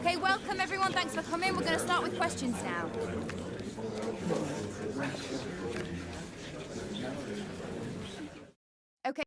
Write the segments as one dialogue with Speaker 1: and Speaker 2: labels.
Speaker 1: Okay, welcome everyone. Thanks for coming. We're going to start with questions now. Okay.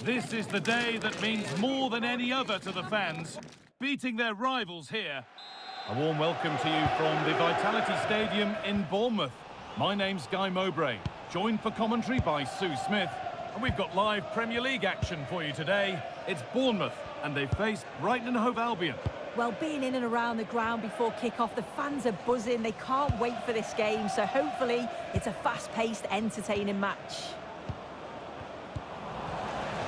Speaker 2: This is the day that means more than any other to the fans, beating their rivals here. A warm welcome to you from the Vitality Stadium in Bournemouth. My name's Guy Mowbray, joined for commentary by Sue Smith. And we've got live Premier League action for you today. It's Bournemouth, and they face Brighton and Hove Albion.
Speaker 3: Well, being in and around the ground before kick-off, the fans are buzzing. They can't wait for this game, so hopefully it's a fast-paced, entertaining match.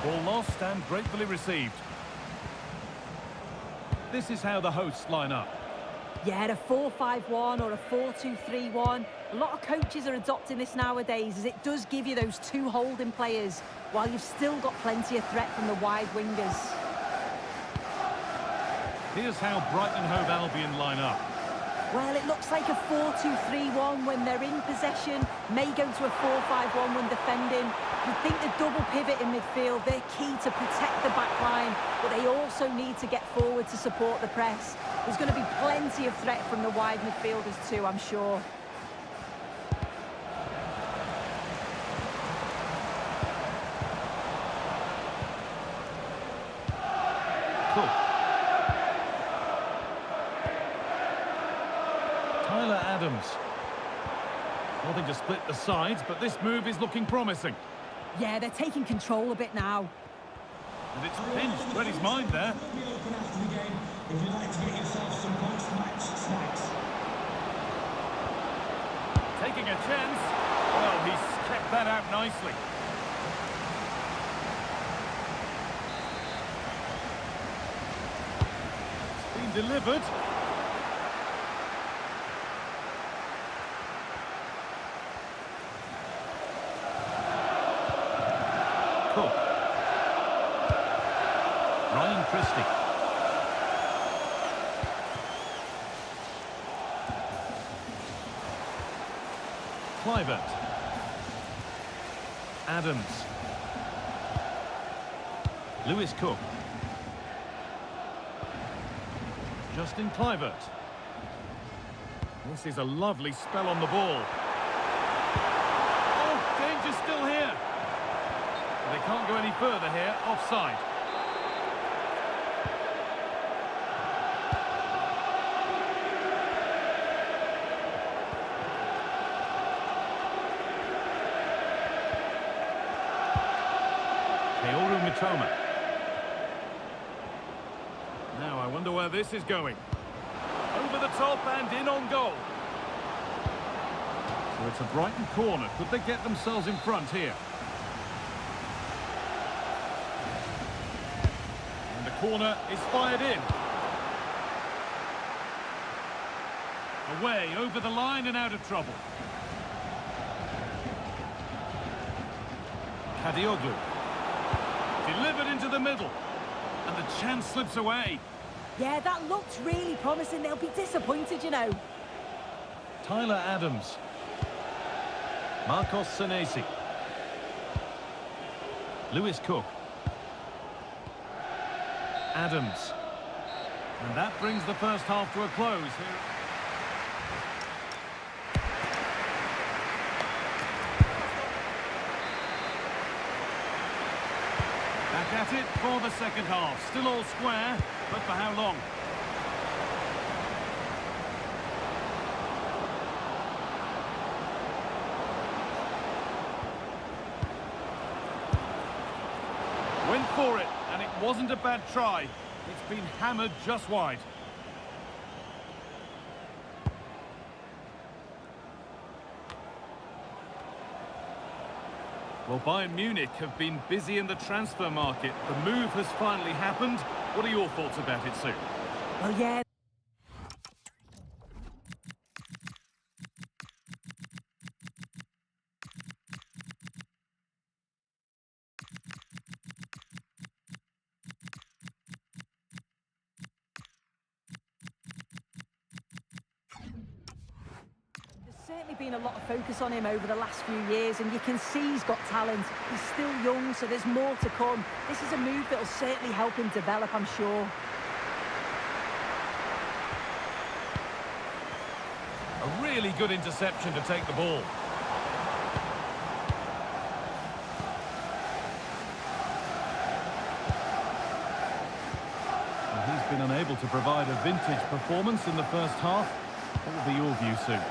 Speaker 2: Ball lost and gratefully received. This is how the hosts line up.
Speaker 3: Yeah, a 4-5-1 or a 4-2-3-1. A lot of coaches are adopting this nowadays, as it does give you those two holding players, while you've still got plenty of threat from the wide wingers.
Speaker 2: Here's how Brighton and Hove Albion line up.
Speaker 3: Well, it looks like a 4-2-3-1 when they're in possession, may go to a 4-5-1 when defending. You think the double pivot in midfield, they're key to protect the back line, but they also need to get forward to support the press. There's going to be plenty of threat from the wide midfielders too, I'm sure.
Speaker 2: Cook. Tyler Adams. Nothing to split the sides, but this move is looking promising.
Speaker 3: Yeah, they're taking control a bit now.
Speaker 2: And it's pinched. Read his mind there.
Speaker 4: If you'd like to get yourself some post-match snacks.
Speaker 2: Taking a chance. Well, he's kept that out nicely. It's been delivered. Cook. Ryan Christie. Clivert. Adams. Lewis Cook. Justin Clivert. This is a lovely spell on the ball. Oh, danger still here. They can't go any further here, offside. Mitoma. Now I wonder where this is going. Over the top and in on goal. So it's a Brighton corner. Could they get themselves in front here? And the corner is fired in. Away, over the line and out of trouble. Kadioglu. Delivered into the middle, and the chance slips away.
Speaker 3: Yeah, that looked really promising. They'll be disappointed, you know.
Speaker 2: Tyler Adams. Marcos Senesi. Lewis Cook. Adams. And that brings the first half to a close here. back at it for the second half. Still all square, but for how long? Went for it, and it wasn't a bad try. It's been hammered just wide. Well, Bayern Munich have been busy in the transfer market. The move has finally happened. What are your thoughts about it, Sue?
Speaker 3: Well, yeah. Certainly been a lot of focus on him over the last few years, and you can see he's got talent. He's still young, so there's more to come. This is a move that will certainly help him develop, I'm sure.
Speaker 2: A really good interception to take the ball. Well, he's been unable to provide a vintage performance in the first half. What will be your view, Sue?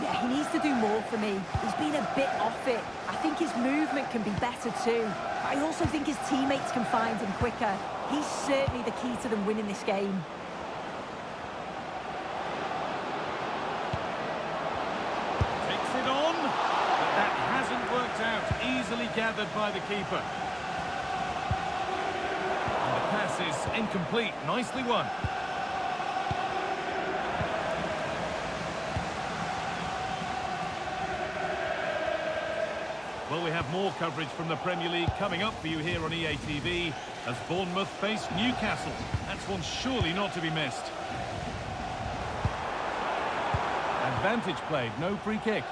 Speaker 3: Yeah, he needs to do more for me. He's been a bit off it. I think his movement can be better too. But I also think his teammates can find him quicker. He's certainly the key to them winning this game.
Speaker 2: Takes it on, but that hasn't worked out. Easily gathered by the keeper. And the pass is incomplete. Nicely won. Well, we have more coverage from the Premier League coming up for you here on EA TV as Bournemouth face Newcastle. That's one surely not to be missed. Advantage played, no free kick.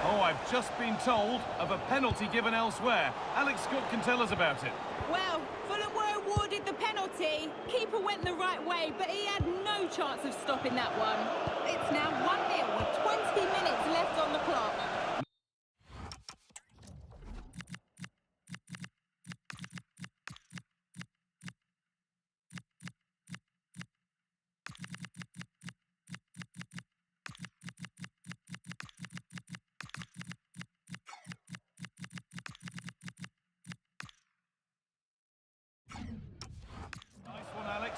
Speaker 2: Oh, I've just been told of a penalty given elsewhere. Alex Scott can tell us about it.
Speaker 5: Well, Fulham were awarded the penalty. Keeper went the right way, but he had no chance of stopping that one. It's now 1-0 with 20 minutes left on the clock.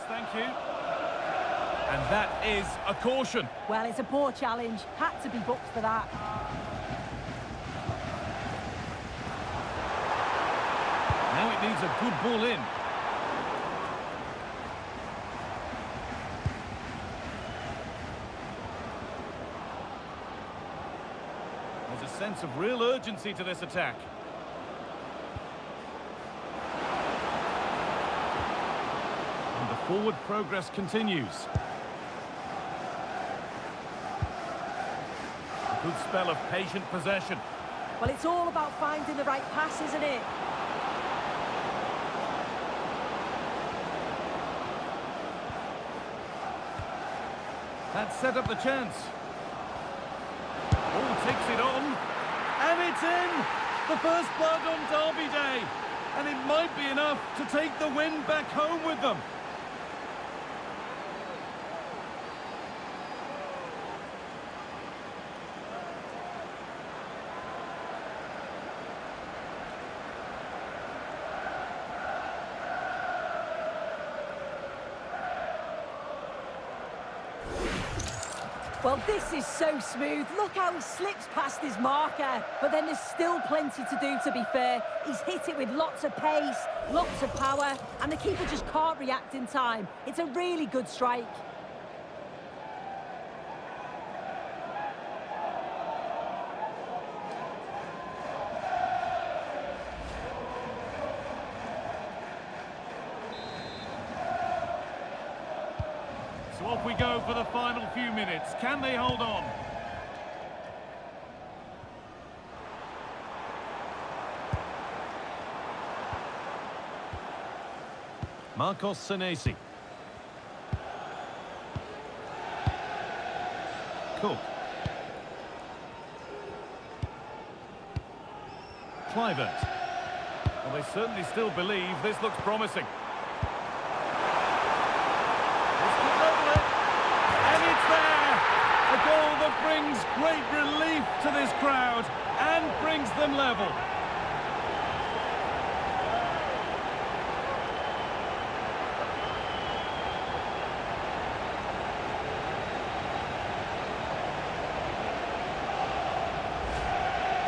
Speaker 2: Thank you. And that is a caution.
Speaker 3: Well, it's a poor challenge. Had to be booked for that.
Speaker 2: Now it needs a good ball in. There's a sense of real urgency to this attack. Forward progress continues. A good spell of patient possession.
Speaker 3: Well, it's all about finding the right pass, isn't it?
Speaker 2: That set up the chance. Ball takes it on. And it's in! The first blood on Derby Day. And it might be enough to take the win back home with them.
Speaker 3: Well, this is so smooth. Look how he slips past his marker. But then there's still plenty to do, to be fair. He's hit it with lots of pace, lots of power, and the keeper just can't react in time. It's a really good strike.
Speaker 2: So off we go for the final few minutes. Can they hold on? Marcos Senesi. Cook. Clivert. Well, they certainly still believe this looks promising. This could level it. And it's there! A goal that brings great relief to this crowd and brings them level.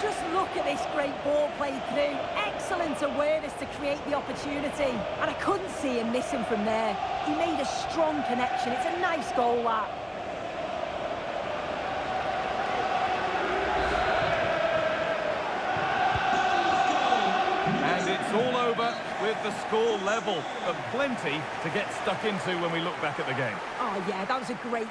Speaker 3: Just look at this great ball played through. Excellent awareness to create the opportunity. And I couldn't see him missing from there. He made a strong connection. It's a nice goal, that.
Speaker 2: And it's all over with the score level, but plenty to get stuck into when we look back at the game.
Speaker 3: Oh, yeah, that was a great...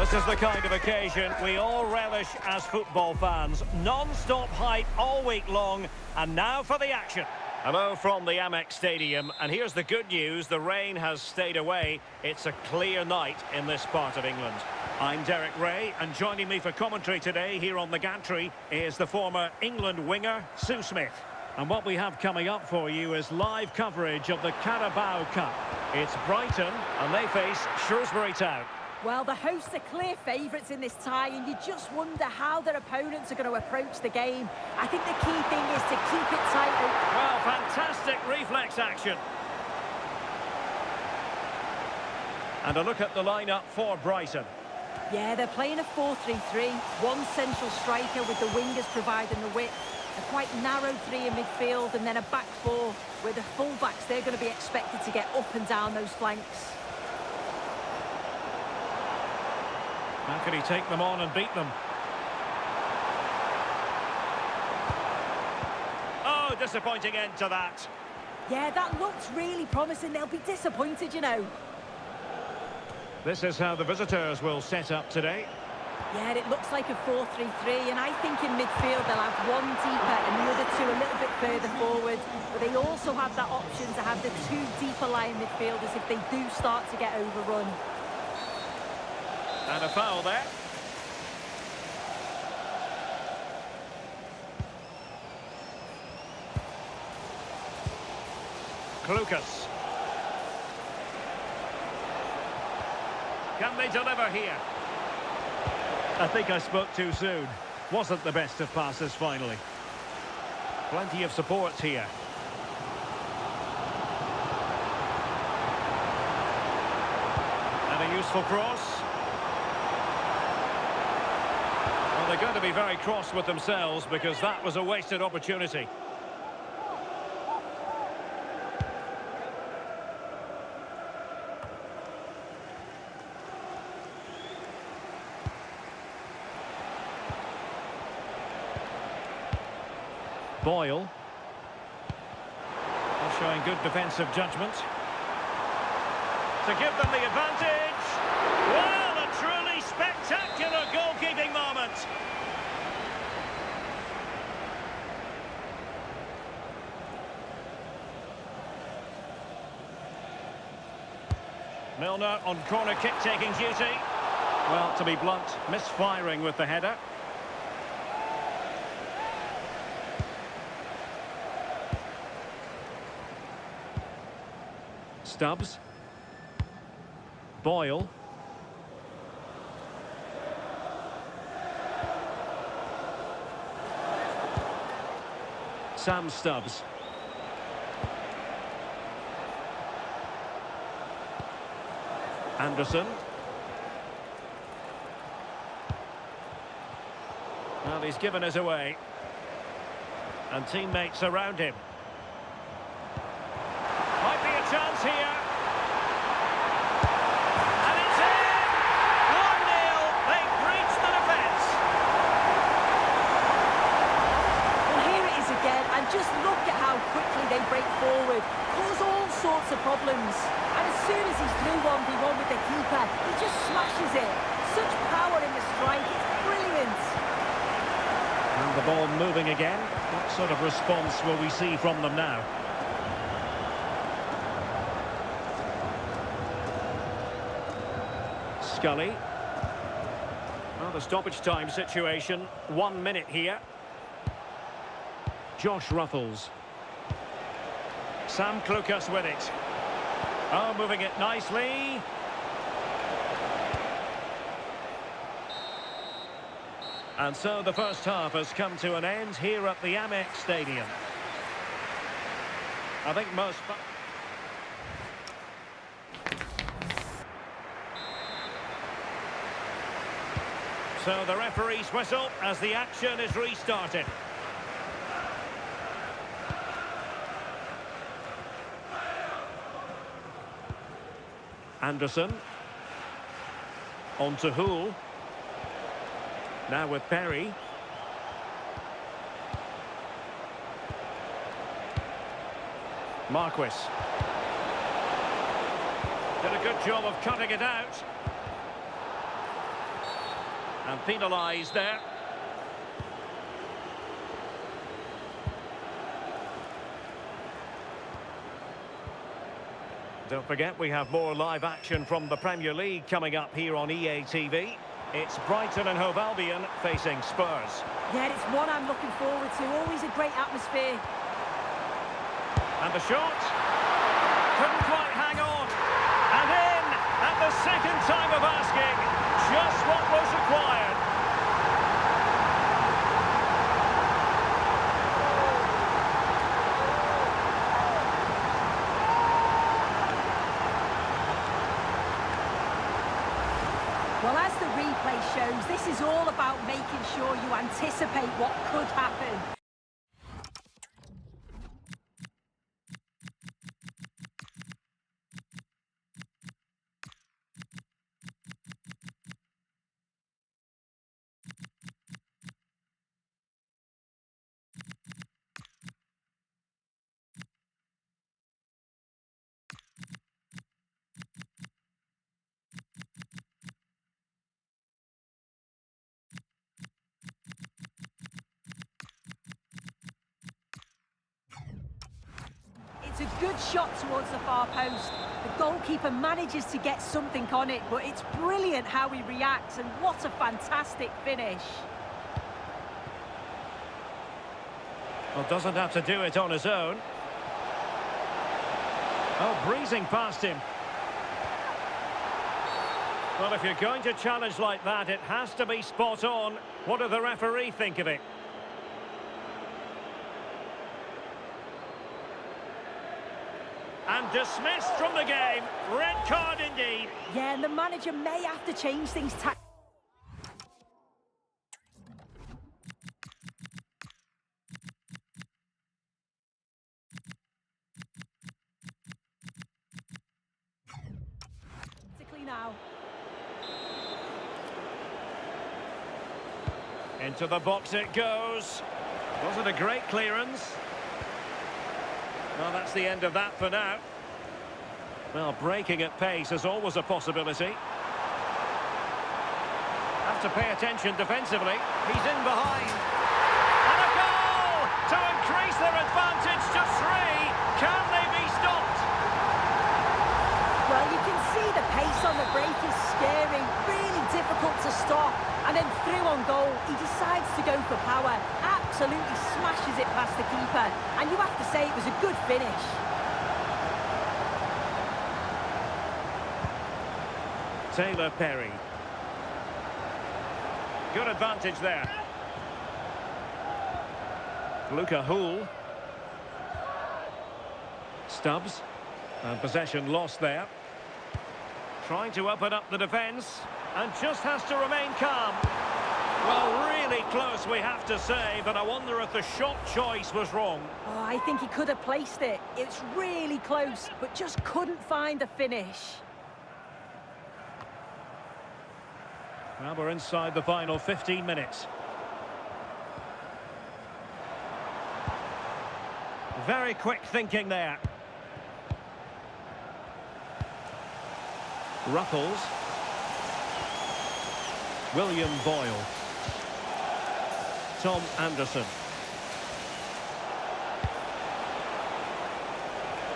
Speaker 6: This is the kind of occasion we all relish as football fans. Non-stop hype all week long, and now for the action. Hello from the Amex Stadium, and here's the good news: the rain has stayed away. It's a clear night in this part of England. I'm Derek Ray, and joining me for commentary today here on the gantry is the former England winger, Sue Smith. And what we have coming up for you is live coverage of the Carabao Cup. It's Brighton, and they face Shrewsbury Town.
Speaker 3: Well, the hosts are clear favourites in this tie, and you just wonder how their opponents are going to approach the game. I think the key thing is to keep it tight.
Speaker 6: Well, fantastic reflex action. And a look at the lineup for Brighton.
Speaker 3: Yeah, they're playing a 4-3-3. One central striker with the wingers providing the width. A quite narrow three in midfield, and then a back four where the full-backs, they're going to be expected to get up and down those flanks.
Speaker 6: How can he take them on and beat them? Oh, disappointing end to that.
Speaker 3: Yeah, that looks really promising. They'll be disappointed, you know.
Speaker 6: This is how the visitors will set up today.
Speaker 3: Yeah, it looks like a 4-3-3, and I think in midfield they'll have one deeper and the other two a little bit further forward. But they also have that option to have the two deeper lying midfielders if they do start to get overrun.
Speaker 6: And a foul there. Lucas. Can they deliver here? I think I spoke too soon. Wasn't the best of passes finally. Plenty of support here. And a useful cross. Well, they're going to be very cross with themselves because that was a wasted opportunity. Boyle. They're showing good defensive judgment. To give them the advantage. Well, a truly spectacular goalkeeping moment. Milner on corner kick taking duty. Well, to be blunt, misfiring with the header. Stubbs. Boyle. Sam Stubbs. Anderson. Well, he's given us away. And teammates around him. Might be a chance here. And it's in! 1-0. They've breached the defence.
Speaker 3: Well, here it is again, and just look at how quickly they break forward. Cause all sorts of problems. And as soon as he's through 1v1 with the keeper, he just smashes it. Such power in the strike, it's brilliant.
Speaker 6: And the ball moving again. What sort of response will we see from them now? Scully. Well, the stoppage time situation, 1 minute here. Josh Ruffles. Sam Lucas with it. Oh, moving it nicely. And so the first half has come to an end here at the Amex Stadium. I think most... So the referee's whistle as the action is restarted. Anderson. On to Hoole. Now with Perry. Marquis. Did a good job of cutting it out. And penalised there. Don't forget, we have more live action from the Premier League coming up here on EA TV. It's Brighton and Hove Albion facing Spurs.
Speaker 3: Yeah, it's one I'm looking forward to. Always a great atmosphere.
Speaker 6: And the shot. Couldn't quite hang on. And in at the second time of asking. Just what was required.
Speaker 3: Well, as the replay shows, this is all about making sure you anticipate what could happen. It's a good shot towards the far post. The goalkeeper manages to get something on it, but it's brilliant how he reacts, and what a fantastic finish.
Speaker 6: Well, doesn't have to do it on his own. Oh, breezing past him. Well, if you're going to challenge like that, it has to be spot on. What do the referee think of it? And dismissed from the game. Red card indeed.
Speaker 3: Yeah, and the manager may have to change things tactically. Now.
Speaker 6: Into the box it goes. Wasn't a great clearance. Well, that's the end of that for now. Well, breaking at pace is always a possibility. Have to pay attention defensively. He's in behind. And a goal to increase their advantage to 3. Can they be stopped?
Speaker 3: Well, you can see the pace on the break is scary, really difficult to stop. And then through on goal, he decides to go for power, absolutely smashes it past the keeper. And you have to say it was a good finish.
Speaker 6: Taylor Perry. Good advantage there. Luca Houle. Stubbs. And possession lost there. Trying to open up the defence. And just has to remain calm. Well, really close, we have to say, but I wonder if the shot choice was wrong.
Speaker 3: Oh, I think he could have placed it. It's really close, but just couldn't find the finish.
Speaker 6: Well, we're inside the final 15 minutes. Very quick thinking there. Ruffles. William Boyle. Tom Anderson.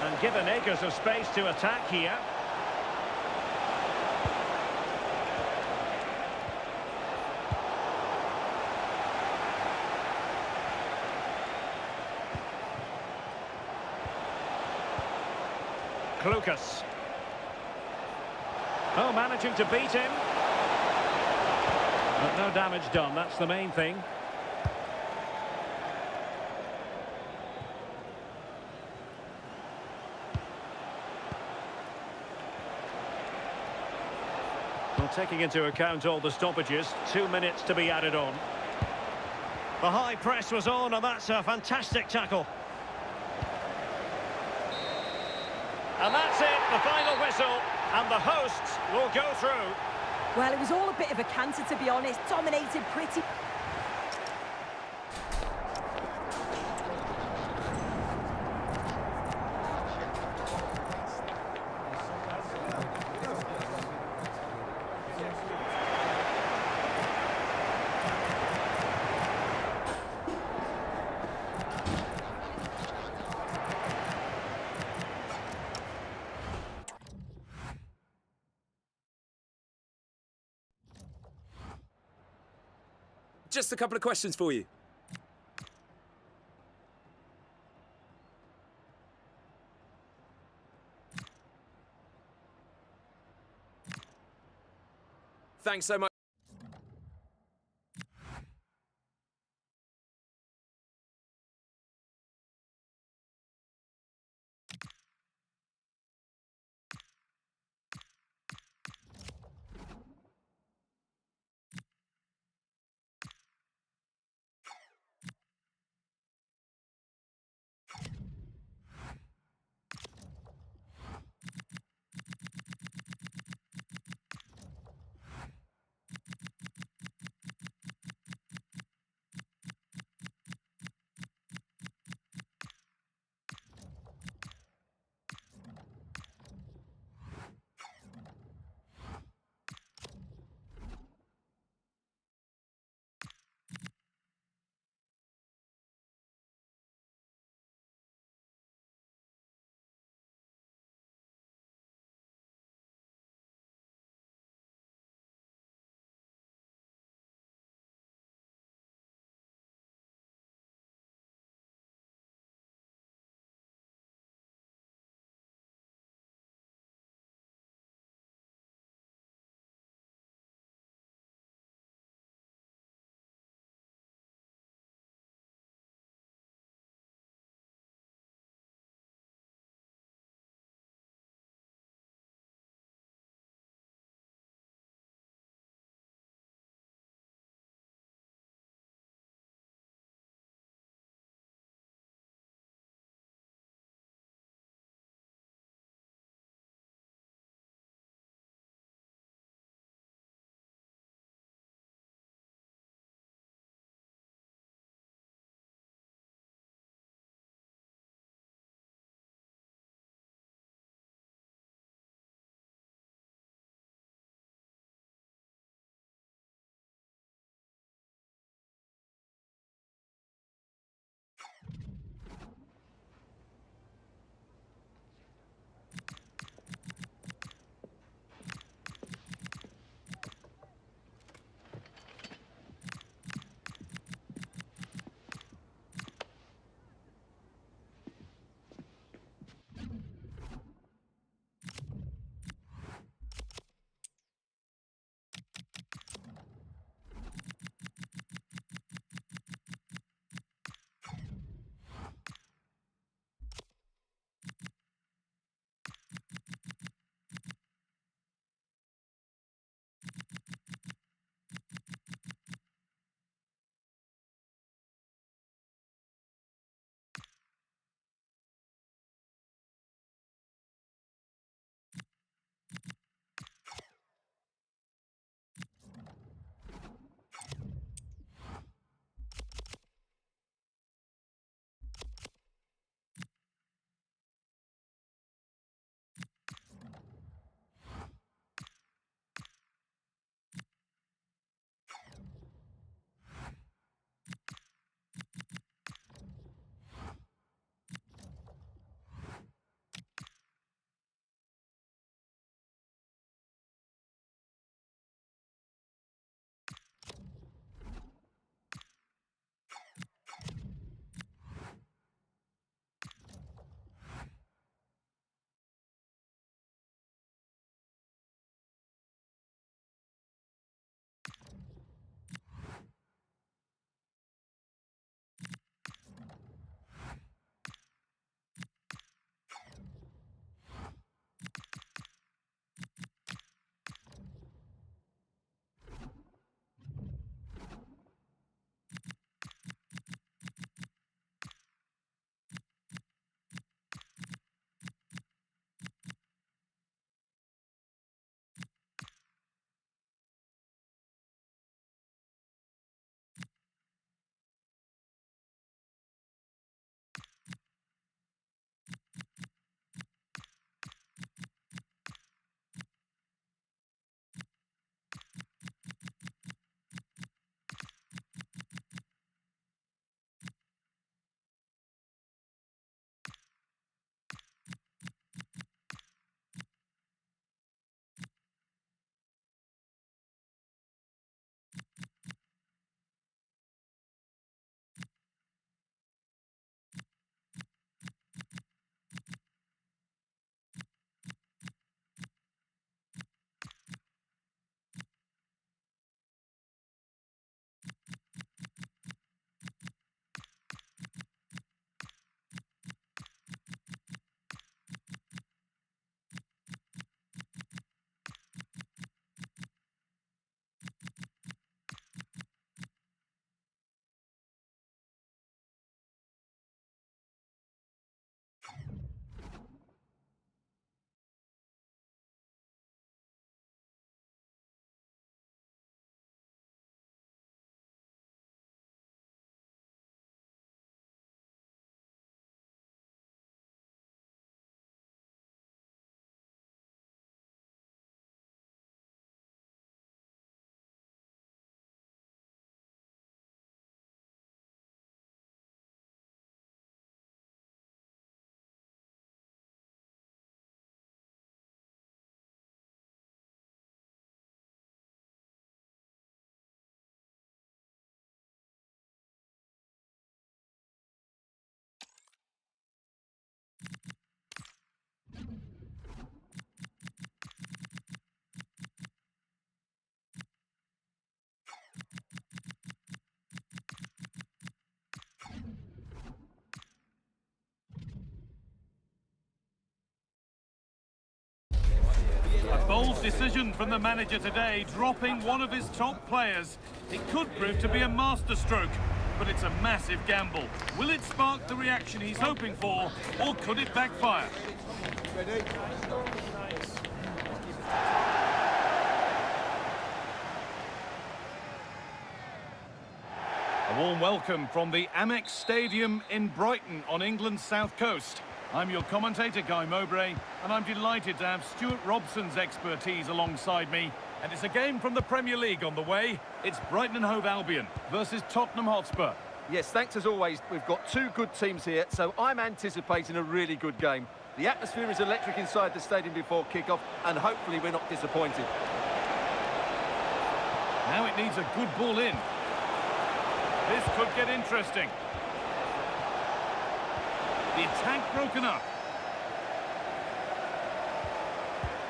Speaker 6: And given acres of space to attack here. Klukas. Oh, managing to beat him. But no damage done, that's the main thing. Well, taking into account all the stoppages, 2 minutes to be added on. The high press was on, and that's a fantastic tackle. And that's it, the final whistle, and the hosts will go through.
Speaker 3: Well, it was all a bit of a canter, to be honest. Dominated pretty...
Speaker 7: Just a couple of questions for you. Thanks so much.
Speaker 2: decision from the manager today, dropping one of his top players. It could prove to be a masterstroke, but it's a massive gamble. Will it spark the reaction he's hoping for, or could it backfire?
Speaker 8: Ready?
Speaker 2: A warm welcome from the Amex Stadium in Brighton on England's south coast. I'm your commentator, Guy Mowbray, and I'm delighted to have Stuart Robson's expertise alongside me. And it's a game from the Premier League on the way. It's Brighton and Hove Albion versus Tottenham Hotspur.
Speaker 8: Yes, thanks as always. We've got two good teams here, so I'm anticipating a really good game. The atmosphere is electric inside the stadium before kick-off, and hopefully we're not disappointed.
Speaker 2: Now it needs a good ball in. This could get interesting. The attack broken up.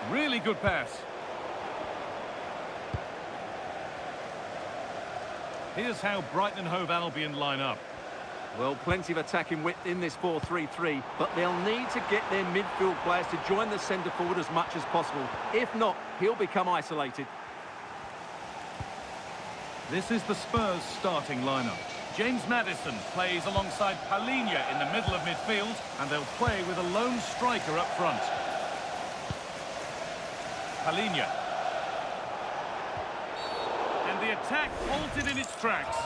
Speaker 2: Really good pass. Here's how Brighton and Hove Albion line up.
Speaker 8: Well, plenty of attacking width in this 4-3-3, but they'll need to get their midfield players to join the centre forward as much as possible. If not, he'll become isolated.
Speaker 2: This is the Spurs starting lineup. James Maddison plays alongside Palhinha in the middle of midfield, and they'll play with a lone striker up front. Palhinha. And the attack halted in its tracks.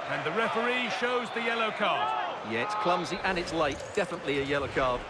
Speaker 2: And the referee shows the yellow card.
Speaker 8: Yeah, it's clumsy and it's late. Definitely a yellow card.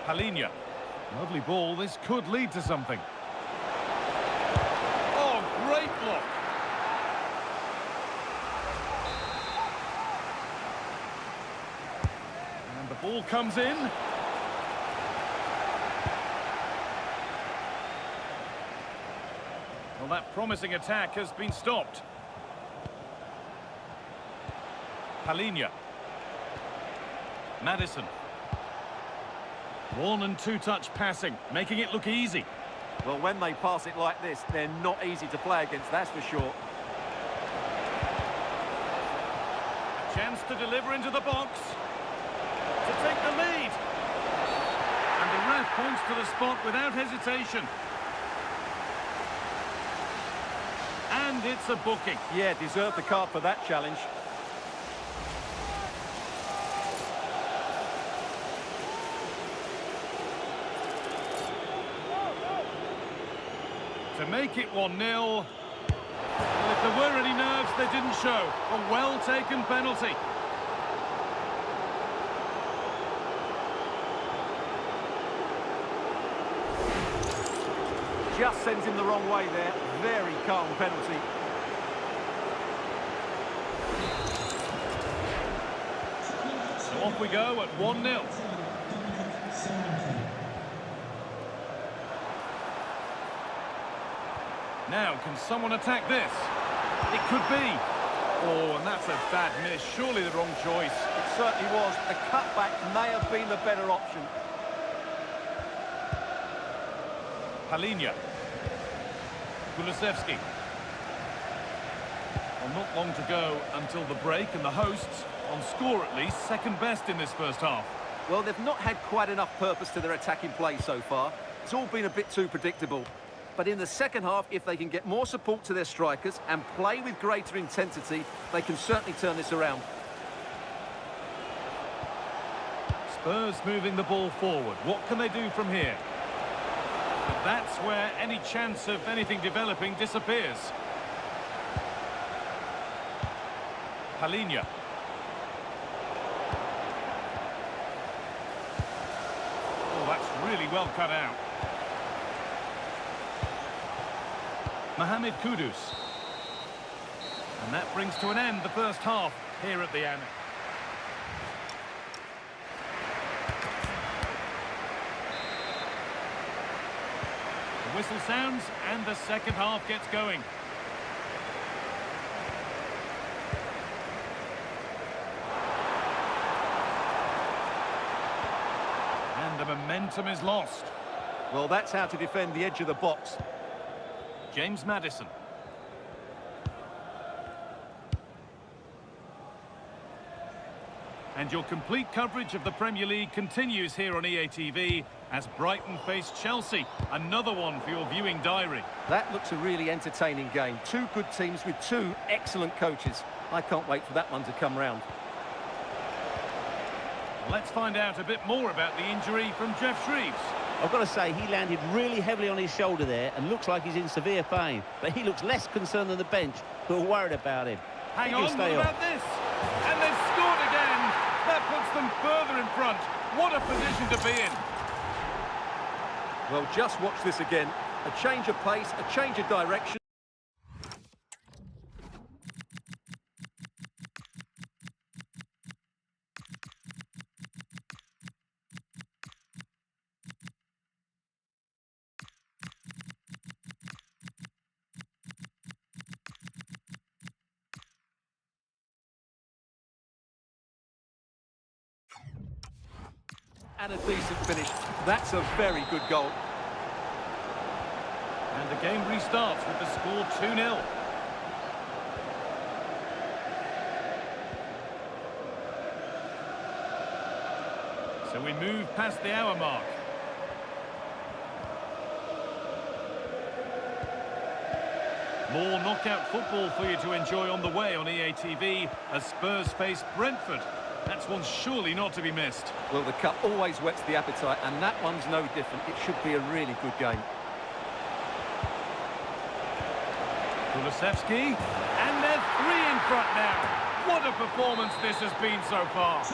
Speaker 2: Palhinha. Lovely ball. This could lead to something. Oh, great block. And the ball comes in. Well, that promising attack has been stopped. Palhinha. Maddison. One and two touch passing, making it look easy.
Speaker 8: Well, when they pass it like this, they're not easy to play against, that's for sure.
Speaker 2: A chance to deliver into the box. To take the lead. And the ref points to the spot without hesitation. And it's a booking.
Speaker 8: Yeah, deserved the card for that challenge.
Speaker 2: To make it 1-0. Well, if there were any nerves, they didn't show. A well-taken penalty.
Speaker 8: Just sends him the wrong way there. Very calm penalty.
Speaker 2: So off we go at 1-0. Now, can someone attack this? It could be. Oh, and that's a bad miss. Surely the wrong choice.
Speaker 8: It certainly was. The cutback may have been the better option.
Speaker 2: Palinha. Kulusevski. Well, not long to go until the break, and the hosts, on score at least, second best in this first half.
Speaker 8: Well, they've not had quite enough purpose to their attacking play so far. It's all been a bit too predictable. But in the second half, if they can get more support to their strikers and play with greater intensity, they can certainly turn this around.
Speaker 2: Spurs moving the ball forward. What can they do from here? But that's where any chance of anything developing disappears. Palinha. Oh, that's really well cut out. Mohamed Kudus. And that brings to an end the first half here at the Amex. The whistle sounds and the second half gets going. And the momentum is lost.
Speaker 8: Well, that's how to defend the edge of the box.
Speaker 2: James Maddison. And your complete coverage of the Premier League continues here on EA TV as Brighton face Chelsea. Another one for your viewing diary.
Speaker 8: That looks a really entertaining game. Two good teams with two excellent coaches. I can't wait for that one to come round.
Speaker 2: Let's find out a bit more about the injury from Jeff Shreves.
Speaker 9: I've got to say, he landed really heavily on his shoulder there and looks like he's in severe pain. But he looks less concerned than the bench, who are worried about him.
Speaker 2: Hang on, what about this? And they've scored again. That puts them further in front. What a position to be in.
Speaker 8: Well, just watch this again. A change of pace, a change of direction. And a decent finish. That's a very good goal.
Speaker 2: And the game restarts with the score 2-0. So we move past the hour mark. More knockout football for you to enjoy on the way on EA TV as Spurs face Brentford. That's one surely not to be missed.
Speaker 8: Well, the cup always whets the appetite, and that one's no different. It should be a really good game.
Speaker 2: Kulusevski, and they're three in front now. What a performance this has been so far.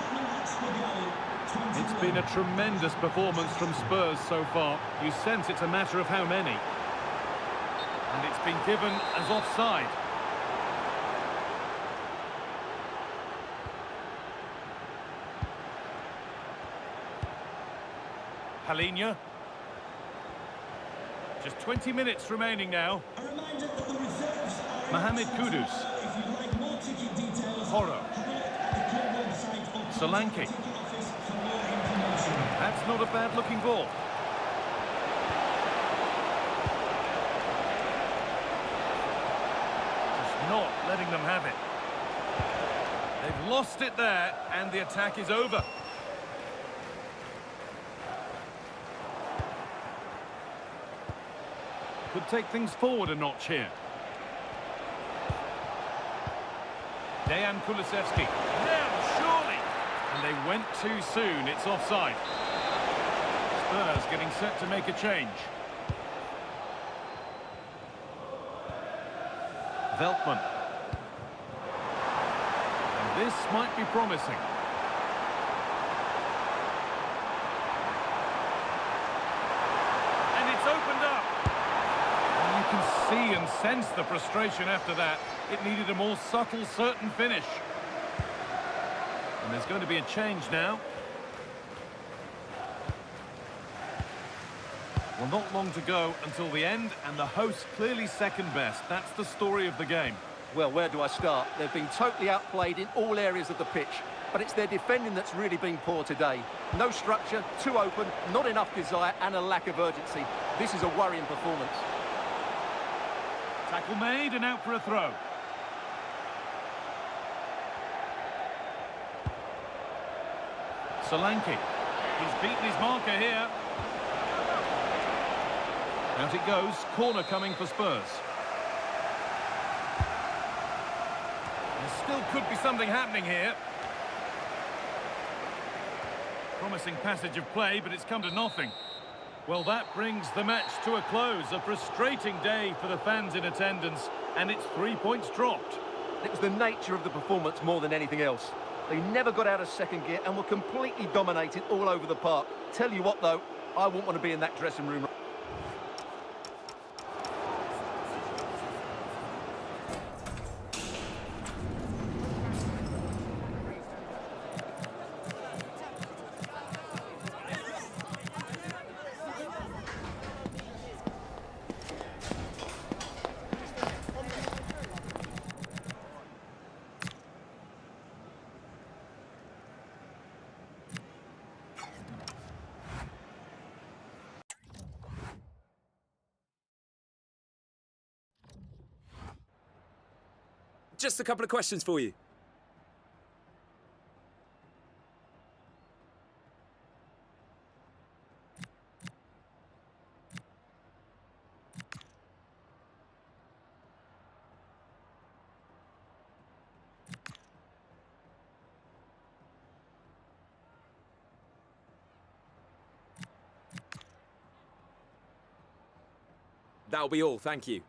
Speaker 2: It's been a tremendous performance from Spurs so far. You sense it's a matter of how many. And it's been given as offside. Palinha. Just 20 minutes remaining now. Mohamed Kudus. Horo. Solanke. That's not a bad looking ball. Just not letting them have it. They've lost it there and the attack is over. Could take things forward a notch here. Dejan Kulusevski. Now, surely! And they went too soon. It's offside. Spurs getting set to make a change. Veltman. And this might be promising. And it's opened up. You can see and sense the frustration after that. It needed a more subtle, certain finish. And there's going to be a change now. Well, not long to go until the end, and the hosts clearly second best. That's the story of the game.
Speaker 8: Well, where do I start? They've been totally outplayed in all areas of the pitch, but it's their defending that's really been poor today. No structure, too open, not enough desire, and a lack of urgency. This is a worrying performance.
Speaker 2: Tackle made and out for a throw. Solanke. He's beaten his marker here. Out it goes. Corner coming for Spurs. There still could be something happening here. Promising passage of play, but it's come to nothing. Well, that brings the match to a close. A frustrating day for the fans in attendance, and it's 3 points dropped.
Speaker 8: It was the nature of the performance more than anything else. They never got out of second gear and were completely dominated all over the park. Tell you what, though, I wouldn't want to be in that dressing room.
Speaker 7: Just a couple of questions for you. That'll be all, thank you.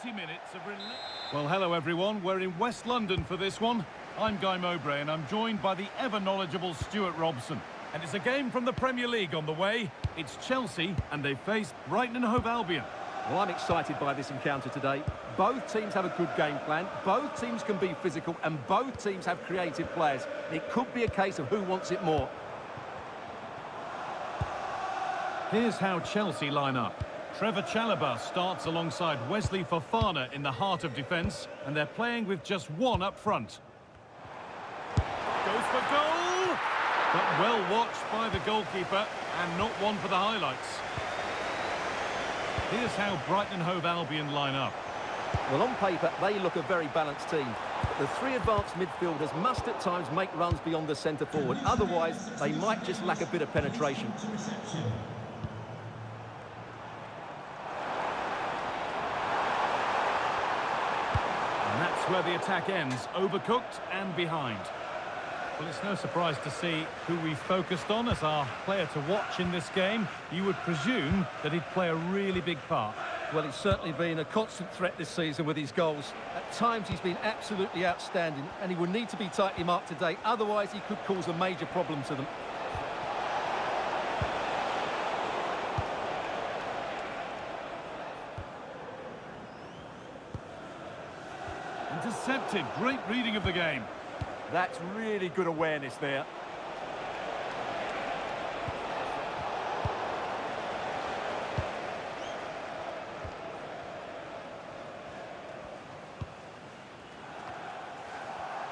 Speaker 2: 90 minutes of Well, hello everyone. We're in West London for this one. I'm Guy Mowbray and I'm joined by the ever-knowledgeable Stuart Robson. And it's a game from the Premier League on the way. It's Chelsea and they face Brighton and Hove Albion.
Speaker 8: Well, I'm excited by this encounter today. Both teams have a good game plan, both teams can be physical, and both teams have creative players. It could be a case of who wants it more.
Speaker 2: Here's how Chelsea line up. Trevor Chalobah starts alongside Wesley Fofana in the heart of defence, and they're playing with just one up front. Goes for goal! But well watched by the goalkeeper, and not one for the highlights. Here's how Brighton and Hove Albion line up.
Speaker 8: Well, on paper, they look a very balanced team. But the three advanced midfielders must at times make runs beyond the centre forward. Otherwise, they might just lack a bit of penetration.
Speaker 2: And that's where the attack ends, overcooked and behind. Well, it's no surprise to see who we focused on as our player to watch in this game. You would presume that he'd play a really big part.
Speaker 8: Well, he's certainly been a constant threat this season with his goals. At times, he's been absolutely outstanding, and he will need to be tightly marked today. Otherwise, he could cause a major problem to them.
Speaker 2: Intercepted, great reading of the game.
Speaker 8: That's really good awareness there.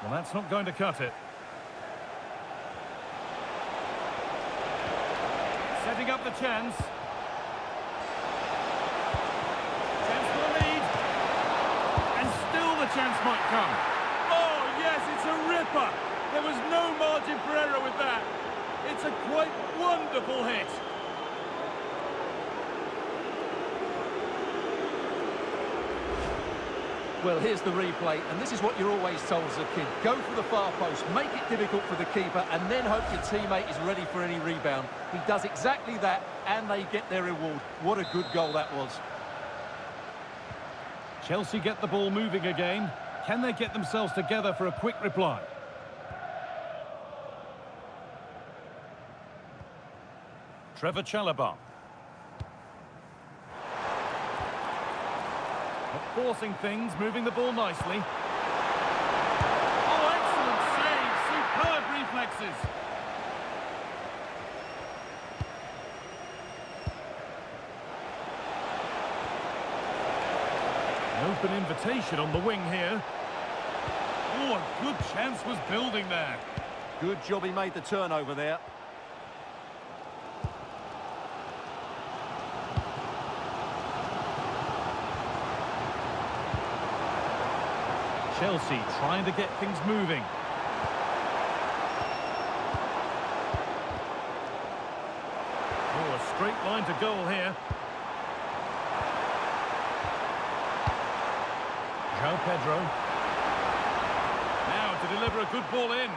Speaker 2: Well, that's not going to cut it. Setting up the chance. Chance for the lead. And still the chance might come. Oh, yes, it's a ripper. There was no margin for error with that. It's a quite wonderful hit.
Speaker 8: Well, here's the replay, and this is what you're always told as a kid. Go for the far post, make it difficult for the keeper, and then hope your teammate is ready for any rebound. He does exactly that, and they get their reward. What a good goal that was.
Speaker 2: Chelsea get the ball moving again. Can they get themselves together for a quick reply? Trevor Chalobah. Forcing things, moving the ball nicely. Oh, excellent save! Superb reflexes! An open invitation on the wing here. Oh, a good chance was building there.
Speaker 8: Good job he made the turnover there.
Speaker 2: Chelsea trying to get things moving. Oh, a straight line to goal here. João Pedro. Now to deliver a good ball in.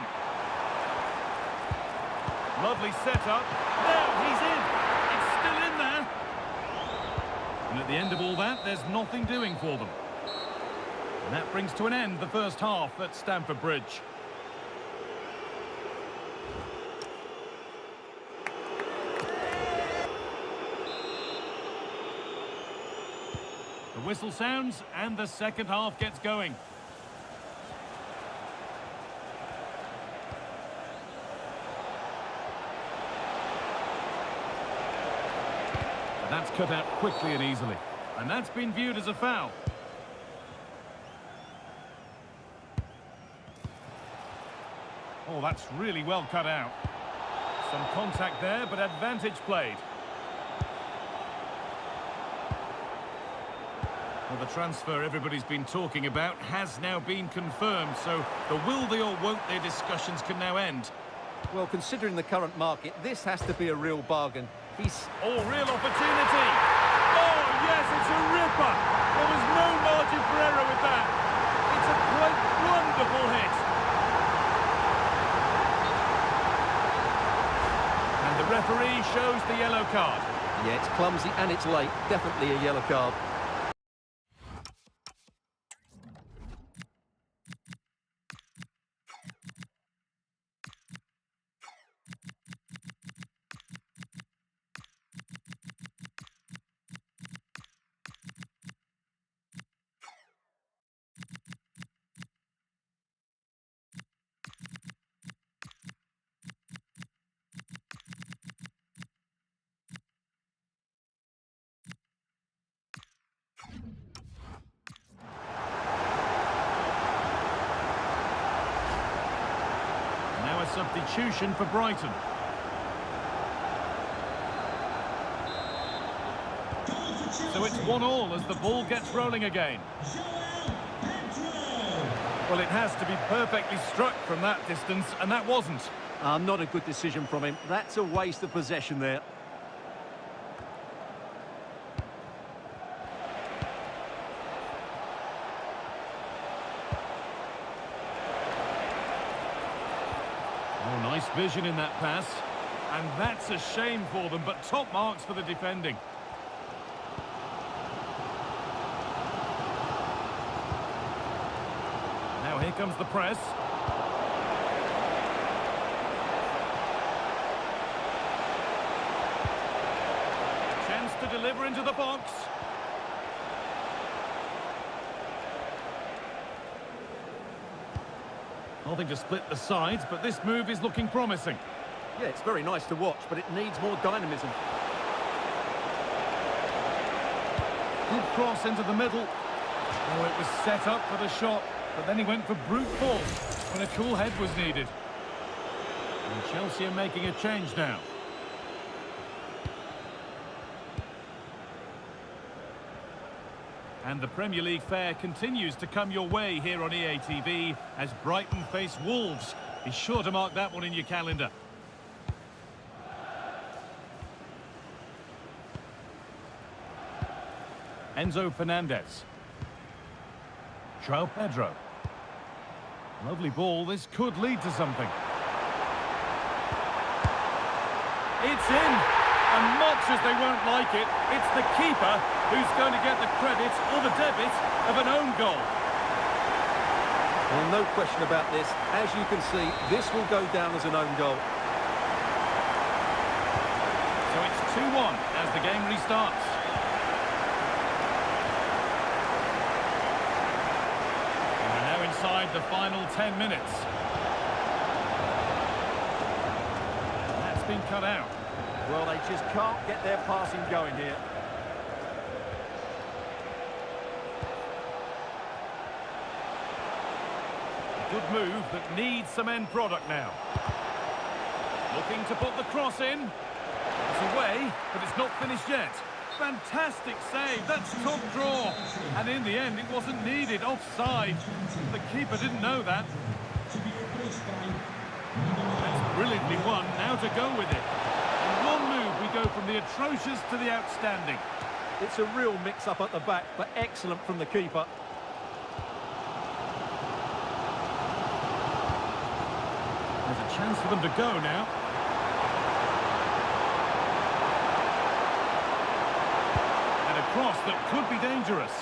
Speaker 2: Lovely setup. Now he's in. It's still in there. And at the end of all that, there's nothing doing for them. And that brings to an end the first half at Stamford Bridge. The whistle sounds and the second half gets going. And that's cut out quickly and easily. And that's been viewed as a foul. Oh, that's really well cut out. Some contact there, but advantage played. Well, the transfer everybody's been talking about has now been confirmed, so the will they or won't they discussions can now end.
Speaker 8: Well, considering the current market, this has to be a real bargain.
Speaker 2: Oh, real opportunity! Oh, yes, it's a ripper! There was no margin for error with that. It's a quite wonderful hit. The referee shows the yellow card.
Speaker 8: Yeah, it's clumsy and it's late. Definitely a yellow card.
Speaker 2: substitution for Brighton. So it's 1-1 as the ball gets rolling again. Well, it has to be perfectly struck from that distance, and that wasn't.
Speaker 8: Not a good decision from him. That's a waste of possession there.
Speaker 2: Oh, nice vision in that pass. And that's a shame for them, but top marks for the defending. Now here comes the press. Chance to deliver into the box. Nothing to split the sides, but this move is looking promising.
Speaker 8: Yeah, it's very nice to watch, but it needs more dynamism.
Speaker 2: Good cross into the middle. Oh, it was set up for the shot, but then he went for brute force when a cool head was needed. And Chelsea are making a change now. And the Premier League fare continues to come your way here on EA TV as Brighton face Wolves. Be sure to mark that one in your calendar. Enzo Fernandez. João Pedro. Lovely ball. This could lead to something. It's in. And much as they won't like it, it's the keeper who's going to get the credit or the debit of an own goal.
Speaker 8: Well, no question about this. As you can see, this will go down as an own goal.
Speaker 2: So it's 2-1 as the game restarts. And we're now inside the final 10 minutes. And that's been cut out.
Speaker 8: Well, they just can't get their passing going here.
Speaker 2: Good move that needs some end product now. Looking to put the cross in. It's away, but it's not finished yet. Fantastic save, that's top draw. And in the end, it wasn't needed, offside. The keeper didn't know that. That's brilliantly won, now to go with it. In one move, we go from the atrocious to the outstanding.
Speaker 8: It's a real mix-up at the back, but excellent from the keeper.
Speaker 2: There's a chance for them to go now. And a cross that could be dangerous.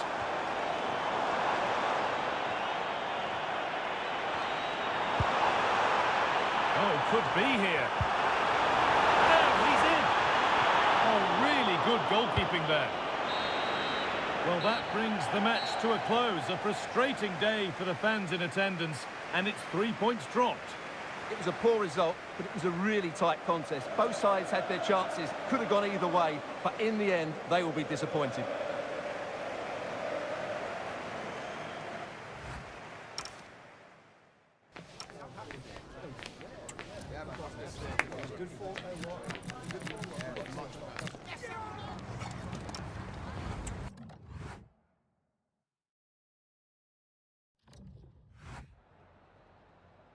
Speaker 2: Oh, could be here. Now he's in. Oh, really good goalkeeping there. Well, that brings the match to a close. A frustrating day for the fans in attendance, and it's 3 points dropped.
Speaker 8: It was a poor result, but it was a really tight contest. Both sides had their chances, could have gone either way, but in the end, they will be disappointed.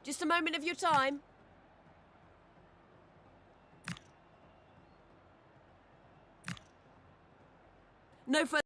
Speaker 10: Just a moment of your time. No further.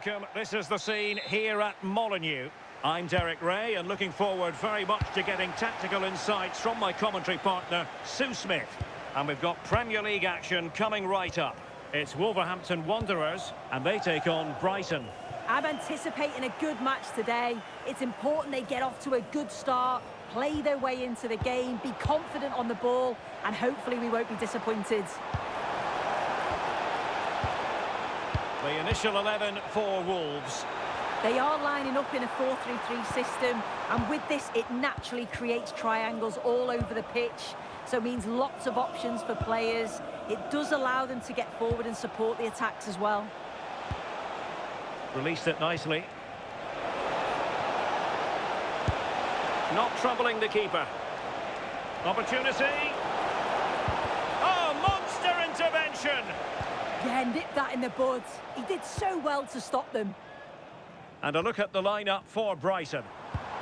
Speaker 6: welcome. This is the scene here at Molineux. I'm Derek Ray and looking forward very much to getting tactical insights from my commentary partner, Sue Smith. And we've got Premier League action coming right up. It's Wolverhampton Wanderers and they take on Brighton.
Speaker 3: I'm anticipating a good match today. It's important they get off to a good start, play their way into the game, be confident on the ball, and hopefully we won't be disappointed.
Speaker 6: The initial 11 for Wolves.
Speaker 3: They are lining up in a 4-3-3 system, and with this, it naturally creates triangles all over the pitch, so it means lots of options for players. It does allow them to get forward and support the attacks as well.
Speaker 6: Released it nicely. Not troubling the keeper. Opportunity. Oh, monster intervention!
Speaker 3: Yeah, nipped that in the bud. He did so well to stop them.
Speaker 6: And a look at the lineup for Brighton.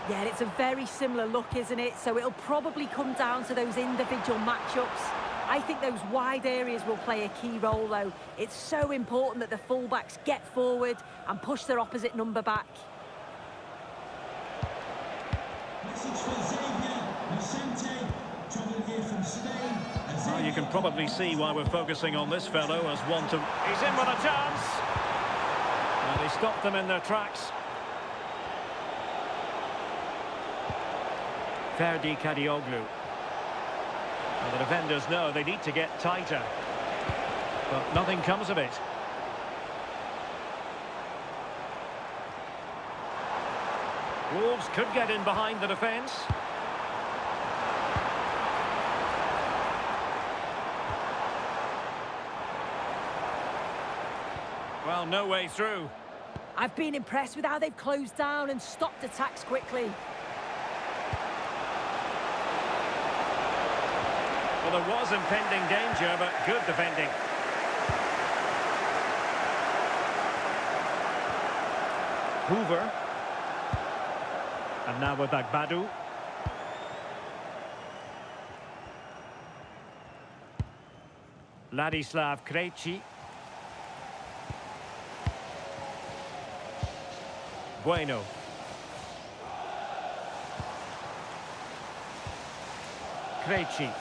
Speaker 3: Yeah, it's a very similar look, isn't it? So it'll probably come down to those individual matchups. I think those wide areas will play a key role, though. It's so important that the fullbacks get forward and push their opposite number back.
Speaker 4: Message for Xavier Vicente, travelling here from Spain.
Speaker 6: Well, you can probably see why we're focusing on this fellow as one to... He's in with a chance! And he stopped them in their tracks. Ferdi Kadioglu. And the defenders know they need to get tighter. But nothing comes of it. Wolves could get in behind the defence. Well, no way through.
Speaker 3: I've been impressed with how they've closed down and stopped attacks quickly.
Speaker 6: Well, there was impending danger, but good defending. Hoover. And now with Agbadu. Ladislav Krejci. Bueno. Krejci.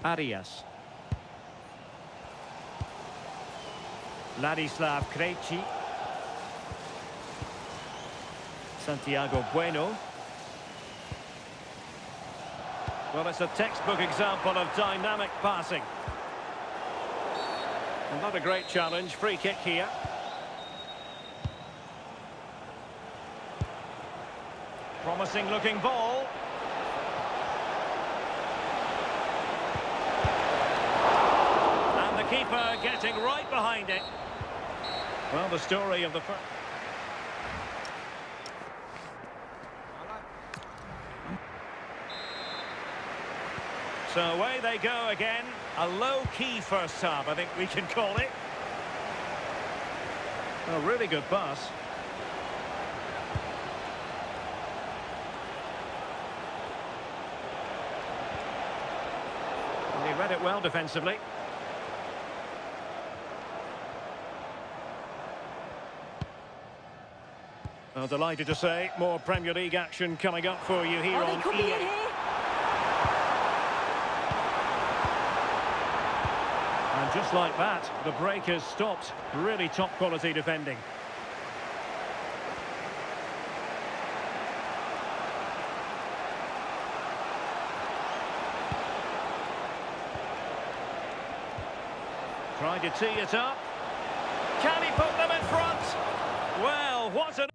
Speaker 6: Arias. Ladislav Krejci. Santiago Bueno. Well, it's a textbook example of dynamic passing. Well, not a great challenge. Free kick here. Promising looking ball. And the keeper getting right behind it. Well, the story of the first... So away they go again. A low-key first half, I think we can call it. A really good pass. And he read it well defensively. Well, delighted to say, more Premier League action coming up for you here on EA. And just like that, the break has stopped. Really top quality defending. Trying to tee it up. Can he put them in front? Well, what an...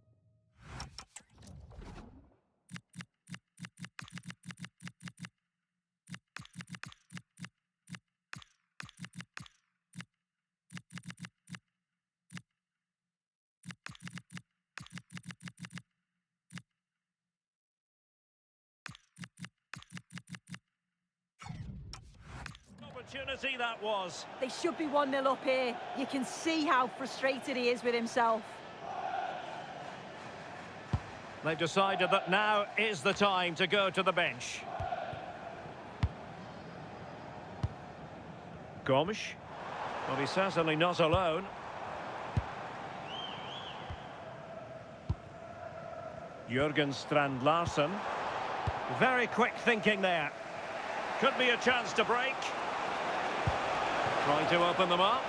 Speaker 6: opportunity that was.
Speaker 3: They should be 1-0 up here. You can see how frustrated he is with himself.
Speaker 6: They've decided that now is the time to go to the bench. Gomes. Well, he's certainly not alone. Jurgen Strand Larsen. Very quick thinking there. Could be a chance to break. Trying to open them up.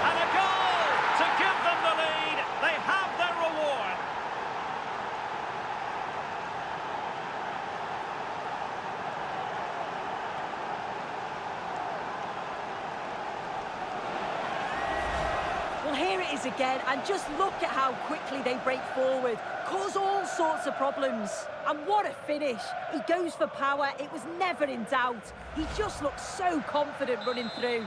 Speaker 6: And a goal to give them the lead. They have their reward.
Speaker 3: Well, here it is again, and just look at how quickly they break forward, cause all sorts of problems. And what a finish. He goes for power, it was never in doubt. He just looks so confident running through.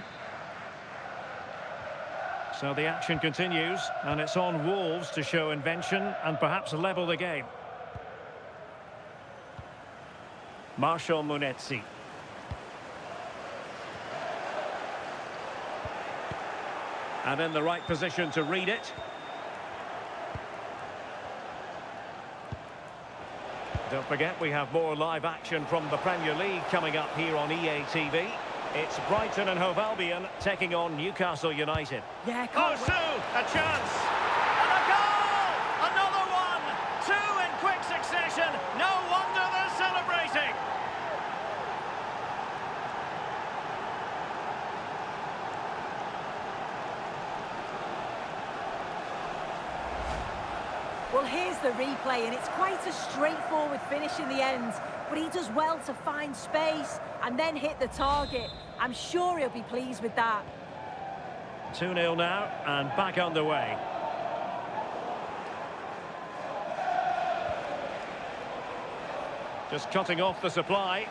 Speaker 6: So the action continues, and it's on Wolves to show invention and perhaps level the game. Marshal Munetsi. And in the right position to read it. Don't forget, we have more live action from the Premier League coming up here on EA TV. It's Brighton and Hove Albion taking on Newcastle United.
Speaker 3: Yeah,
Speaker 6: Oh, Sue, a chance! And a goal! Another one! Two in quick succession. No wonder they're celebrating.
Speaker 3: Well, here's the replay, and it's quite a straightforward finish in the end. But he does well to find space and then hit the target. I'm sure he'll be pleased with that.
Speaker 6: 2-0 now, and back underway. Just cutting off the supply.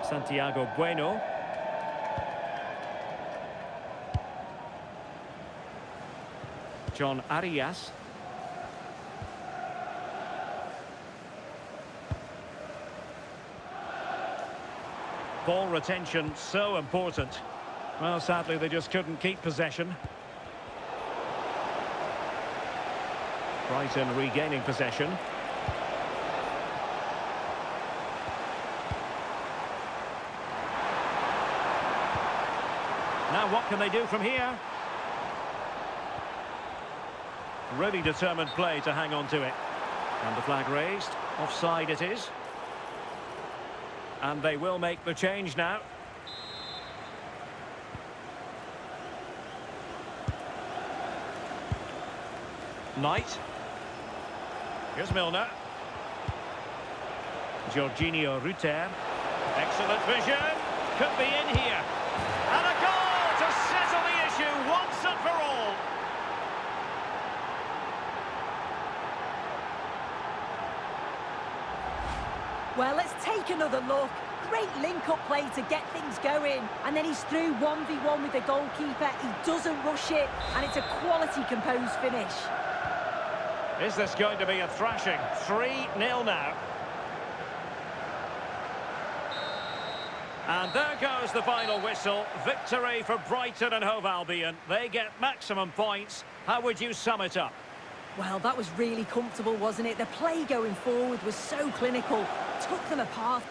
Speaker 6: Santiago Bueno. John Arias. Ball retention so important. Well, sadly, they just couldn't keep possession. Brighton regaining possession. Now what can they do from here? Really determined play to hang on to it. And the flag raised. Offside it is. And they will make the change now. Knight. Here's Milner. Jorginho Rutter. Excellent vision. Could be in here. And a goal to settle the issue once and for all.
Speaker 3: Well, let's take another look. Great link-up play to get things going. And then he's through 1v1 with the goalkeeper. He doesn't rush it, and it's a quality composed finish.
Speaker 6: Is this going to be a thrashing? 3-0 now. And there goes the final whistle. Victory for Brighton and Hove Albion. They get maximum points. How would you sum it up?
Speaker 3: Well, that was really comfortable, wasn't it? The play going forward was so clinical. Took them apart.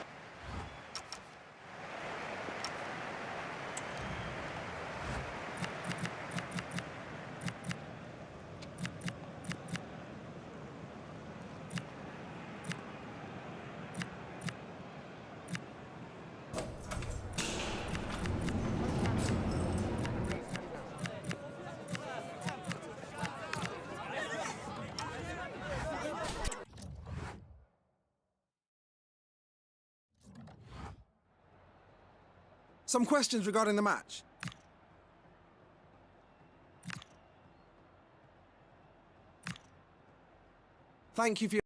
Speaker 11: Some questions regarding the match. Thank you for your...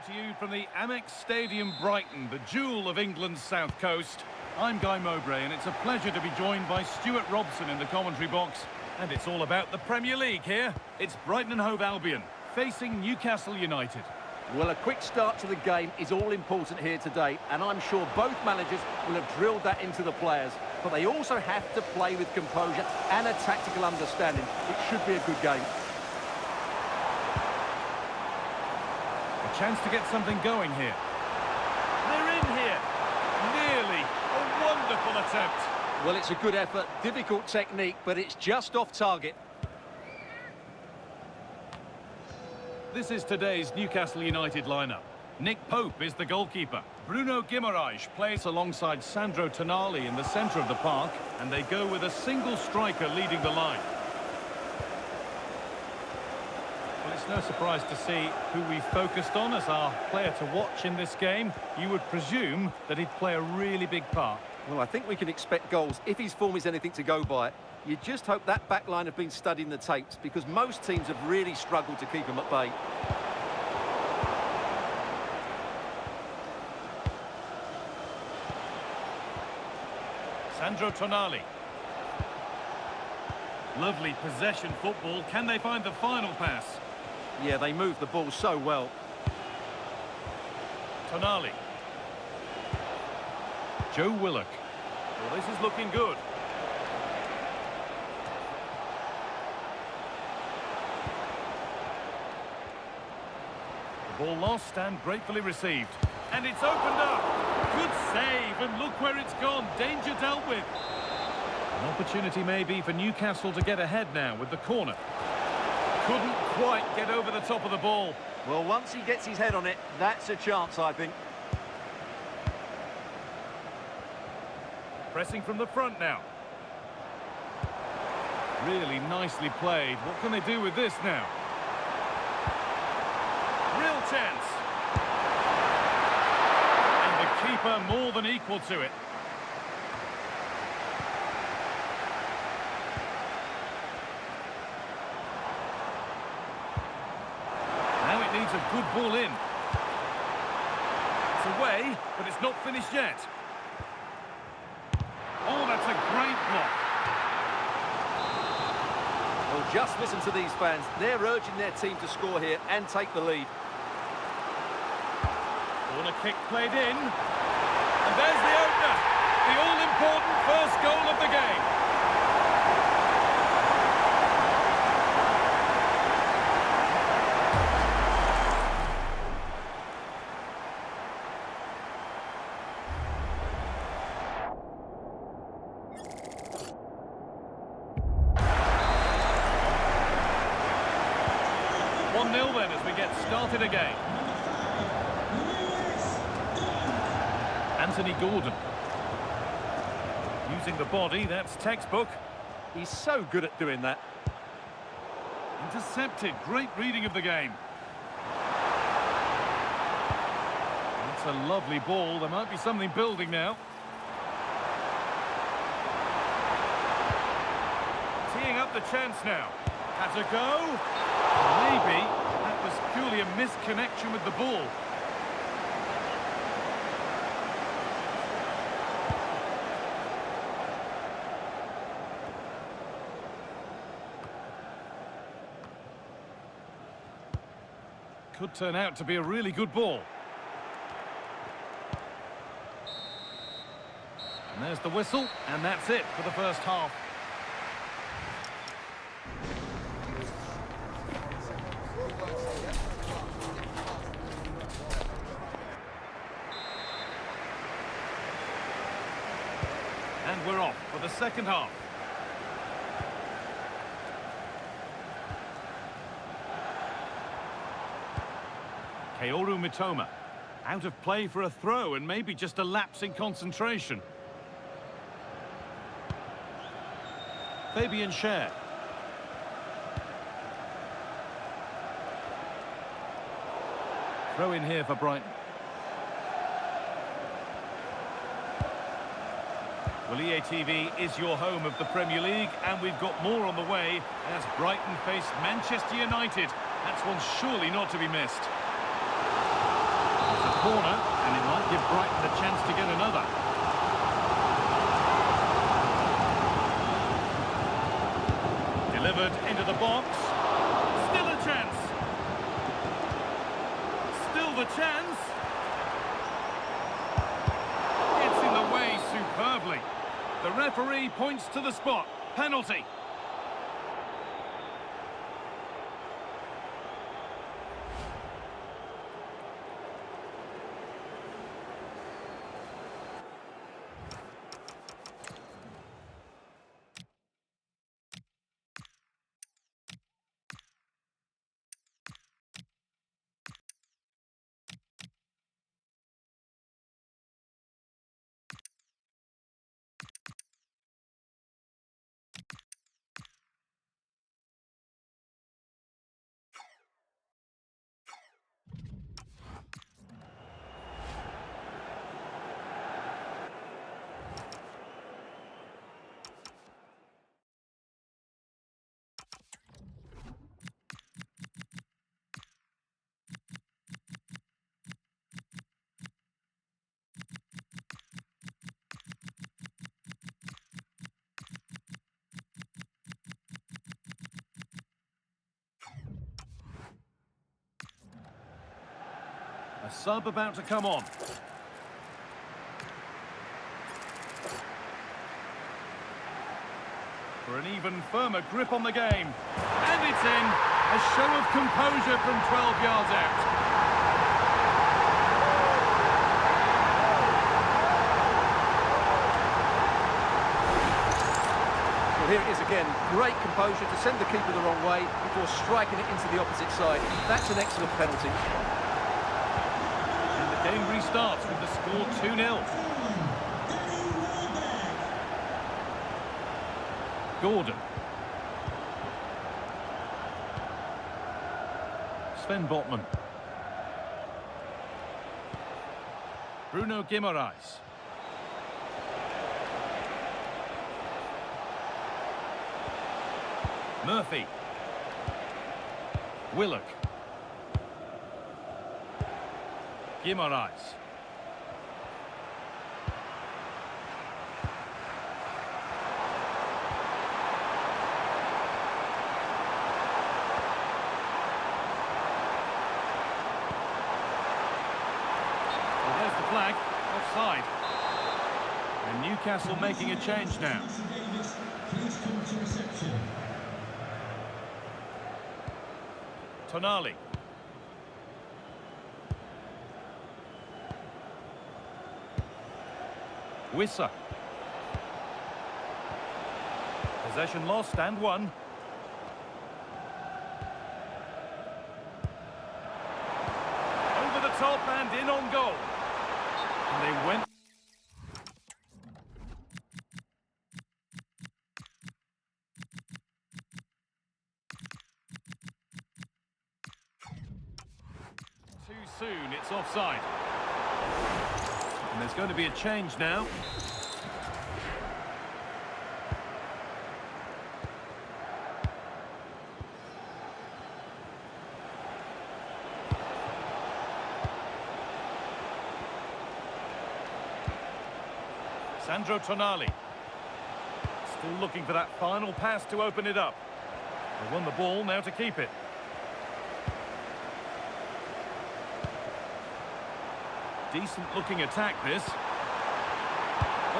Speaker 2: to you from the Amex Stadium, Brighton, the jewel of England's south coast. I'm Guy Mowbray, and it's a pleasure to be joined by Stuart Robson in the commentary box. And it's all about the Premier League here. It's Brighton and Hove Albion facing Newcastle United.
Speaker 8: Well, a quick start to the game is all important here today, and I'm sure both managers will have drilled that into the players. But they also have to play with composure and a tactical understanding. It should be a good game.
Speaker 2: A chance to get something going here. They're in here. Nearly. A wonderful attempt.
Speaker 8: Well, it's a good effort, difficult technique, but it's just off target.
Speaker 2: This is today's Newcastle United lineup. Nick Pope is the goalkeeper. Bruno Guimaraes plays alongside Sandro Tonali in the centre of the park, and they go with a single striker leading the line. Well, it's no surprise to see who we focused on as our player to watch in this game. You would presume that he'd play a really big part.
Speaker 8: Well, I think we can expect goals if his form is anything to go by. You just hope that back line have been studying the tapes, because most teams have really struggled to keep him at bay.
Speaker 2: Sandro Tonali. Lovely possession football. Can they find the final pass?
Speaker 8: Yeah, they moved the ball so well.
Speaker 2: Tonali. Joe Willock. Well, this is looking good. The ball lost and gratefully received. And it's opened up. Good save, and look where it's gone. Danger dealt with. An opportunity maybe for Newcastle to get ahead now with the corner. Couldn't quite get over the top of the ball.
Speaker 8: Well, once he gets his head on it, that's a chance, I think.
Speaker 2: Pressing from the front now. Really nicely played. What can they do with this now? Real chance. And the keeper more than equal to it. Now it needs a good ball in. It's away, but it's not finished yet. Oh, that's a great block.
Speaker 8: Well, just listen to these fans. They're urging their team to score here and take the lead.
Speaker 2: Corner kick played in. And there's the opener. The all-important first goal of the game. Then as we get started again. Anthony Gordon. Using the body, that's textbook.
Speaker 8: He's so good at doing that.
Speaker 2: Intercepted, great reading of the game. That's a lovely ball, there might be something building now. Teeing up the chance now. Has a go. Maybe. That was purely a misconnection with the ball. Could turn out to be a really good ball. And there's the whistle, and that's it for the first half. And we're off for the second half. Kaoru Mitoma. Out of play for a throw and maybe just a lapse in concentration. Fabian Schär. Throw in here for Brighton. Well, EA TV is your home of the Premier League, and we've got more on the way as Brighton face Manchester United. That's one surely not to be missed. corner, and it might give Brighton a chance to get another. Delivered into the box. Still a chance. Still the chance. It's in the way superbly. The referee points to the spot. Penalty. A sub about to come on. For an even firmer grip on the game. And it's in. A show of composure from 12 yards out.
Speaker 8: Well, here it is again. Great composure to send the keeper the wrong way before striking it into the opposite side. That's an excellent penalty.
Speaker 2: Game restarts with the score 2-0. Gordon. Sven Botman. Bruno Guimaraes. Murphy. Willock. Guimaraes. Well, there's the flag. Offside. And Newcastle making a change now.
Speaker 4: Please come to reception.
Speaker 2: Tonali. Wissa. Possession lost and won. Over the top and in on goal. And they went. Too soon, it's offside. And there's going to be a change now. Sandro Tonali. Still looking for that final pass to open it up. They won the ball, now to keep it. Decent looking attack, this.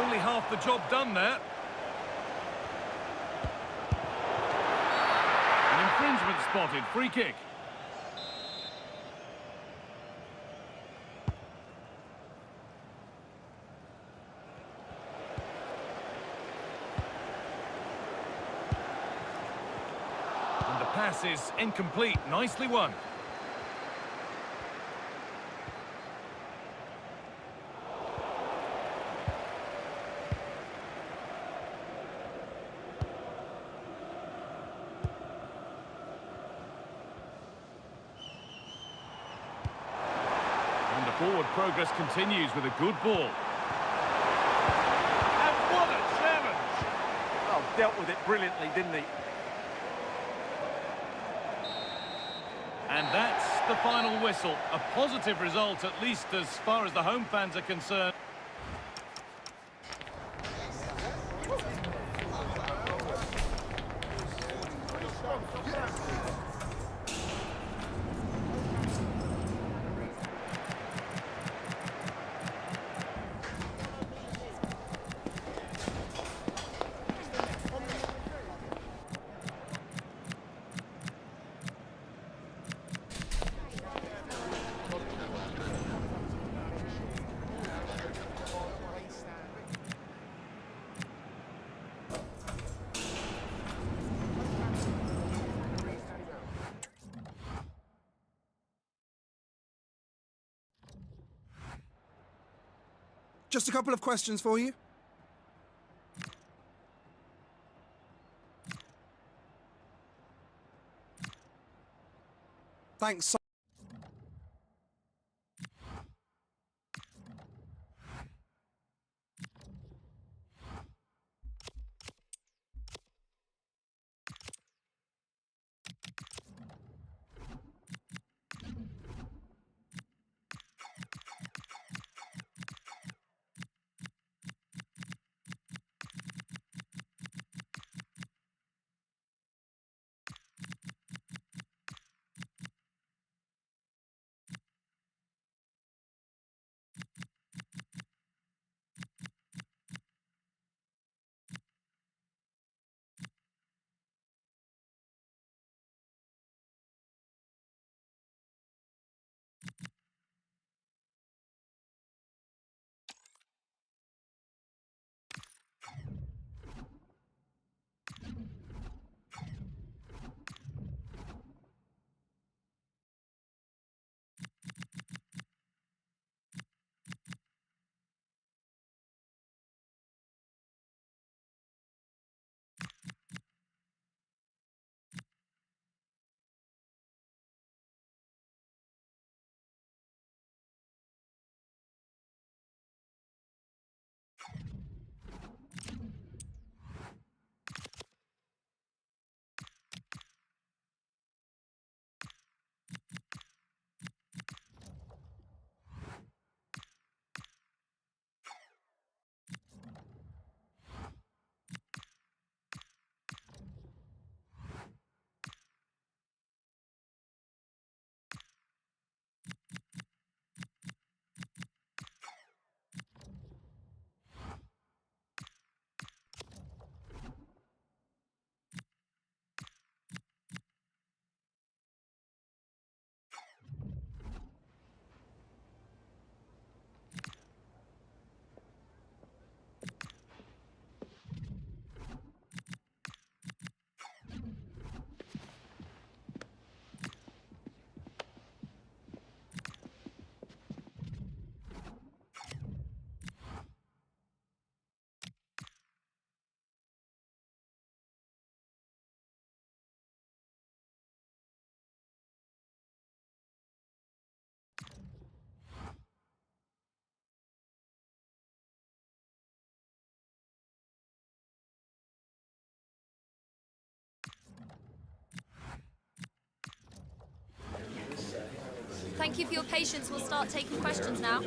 Speaker 2: Only half the job done there. An infringement spotted, free kick. And the pass is incomplete, nicely won. Forward progress continues with a good ball. And what a challenge!
Speaker 8: Oh, dealt with it brilliantly, didn't he?
Speaker 2: And that's the final whistle. A positive result, at least as far as the home fans are concerned.
Speaker 11: Just a couple of questions for you. Thanks.
Speaker 1: Thank you for your patience. We'll start taking questions now.